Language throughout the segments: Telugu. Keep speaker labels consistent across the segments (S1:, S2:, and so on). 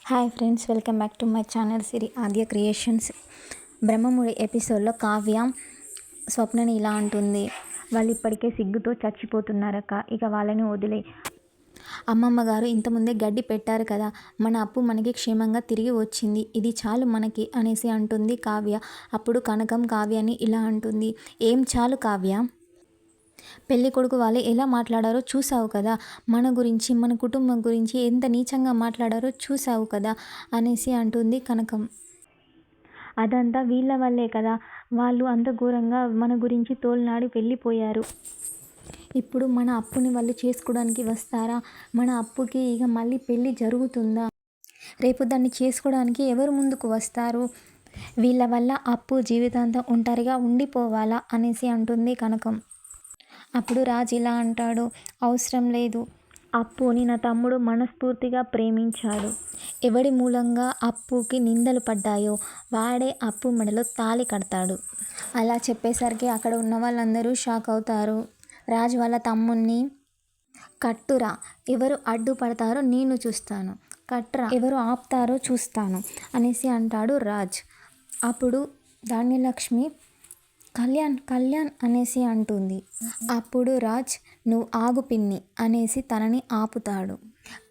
S1: Hi friends, welcome back to my channel Siri Aadya creations. Brahmamudi ఎపిసోడ్లో కావ్య స్వప్నని ఇలా అంటుంది, వాళ్ళు ఇప్పటికే సిగ్గుతో చచ్చిపోతున్నారక్క, ఇక వాళ్ళని వదిలే. అమ్మమ్మ గారు ఇంతకుముందే గడ్డి పెట్టారు కదా, మన అప్పు మనకి క్షేమంగా తిరిగి వచ్చింది, ఇది చాలు మనకి అనేసి అంటుంది కావ్య. అప్పుడు కనకం కావ్యని ఇలా అంటుంది, ఏం చాలు కావ్య, పెళ్లి కొడుకు వాళ్ళు ఎలా మాట్లాడారో చూసావు కదా, మన గురించి మన కుటుంబం గురించి ఎంత నీచంగా మాట్లాడారో చూసావు కదా అనేసి అంటుంది కనకం. అదంతా వీళ్ళ వల్లే కదా, వాళ్ళు అంత ఘోరంగా మన గురించి తోలనాడి వెళ్ళిపోయారు. ఇప్పుడు మన అప్పుని వాళ్ళు చేసుకోవడానికి వస్తారా? మన అప్పుకి ఇక మళ్ళీ పెళ్ళి జరుగుతుందా? రేపు దాన్ని చేసుకోవడానికి ఎవరు ముందుకు వస్తారు? వీళ్ళ వల్ల అప్పు జీవితాంతం ఒంటరిగా ఉండిపోవాలా అనేసి అంటుంది కనకం. అప్పుడు రాజ్ ఇలా అంటాడు, అవసరం లేదు, అప్పుని నా తమ్ముడు మనస్ఫూర్తిగా ప్రేమించాడు. ఎవడి మూలంగా అప్పుకి నిందలు పడ్డాయో వాడే అప్పు మెడలో తాళి కడతాడు. అలా చెప్పేసరికి అక్కడ ఉన్న వాళ్ళందరూ షాక్ అవుతారు. రాజ్ వాళ్ళ తమ్ముణ్ణి, కట్టురా, ఎవరు అడ్డుపడతారో నేను చూస్తాను, కట్టురా, ఎవరు ఆపుతారో చూస్తాను అనేసి అంటాడు రాజ్. అప్పుడు ధాన్యలక్ష్మి కళ్యాణ్ అనేసి అంటుంది. అప్పుడు రాజ్, నువ్వు ఆగు పిన్ని అనేసి తనని ఆపుతాడు.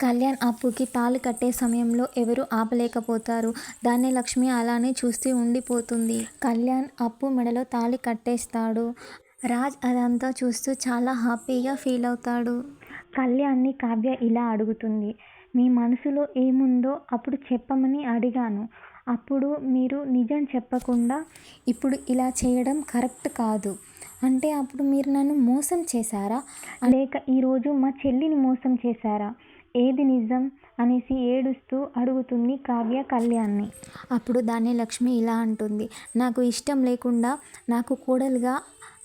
S1: కళ్యాణ్ అప్పుకి తాళి కట్టే సమయంలో ఎవరు ఆపలేకపోతారు. ధాన్యలక్ష్మి అలానే చూస్తూ ఉండిపోతుంది. కళ్యాణ్ అప్పు మెడలో తాళి కట్టేస్తాడు. రాజ్ అదంతా చూస్తూ చాలా హ్యాపీగా ఫీల్ అవుతాడు. కళ్యాణ్ని కావ్య ఇలా అడుగుతుంది, మీ మనసులో ఏముందో అప్పుడు చెప్పమని అడిగాను, అప్పుడు మీరు నిజం చెప్పకుండా ఇప్పుడు ఇలా చేయడం కరెక్ట్ కాదు అంటే అప్పుడు మీరు నన్ను మోసం చేశారా, లేక ఈరోజు మా చెల్లిని మోసం చేశారా, ఏది నిజం అనేసి ఏడుస్తూ అడుగుతుంది కావ్య కళ్యాణ్ని. అప్పుడు ధాన్యలక్ష్మి ఇలా అంటుంది, నాకు ఇష్టం లేకుండా నాకు కోడలుగా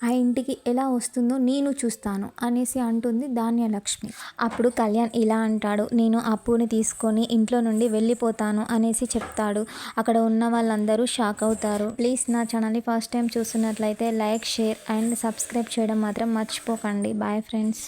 S1: ఆ ఇంటికి ఎలా వస్తుందో నేను చూస్తాను అనేసి అంటుంది ధాన్యలక్ష్మి. అప్పుడు కళ్యాణ్ ఇలా అంటాడు, నేను అప్పుని తీసుకొని ఇంట్లో నుండి వెళ్ళిపోతాను అనేసి చెప్తాడు. అక్కడ ఉన్న వాళ్ళందరూ షాక్ అవుతారు. ప్లీజ్ నా ఛానల్ని ఫస్ట్ టైం చూస్తున్నట్లయితే లైక్, షేర్ అండ్ సబ్స్క్రైబ్ చేయడం మాత్రం మర్చిపోకండి. Bye friends.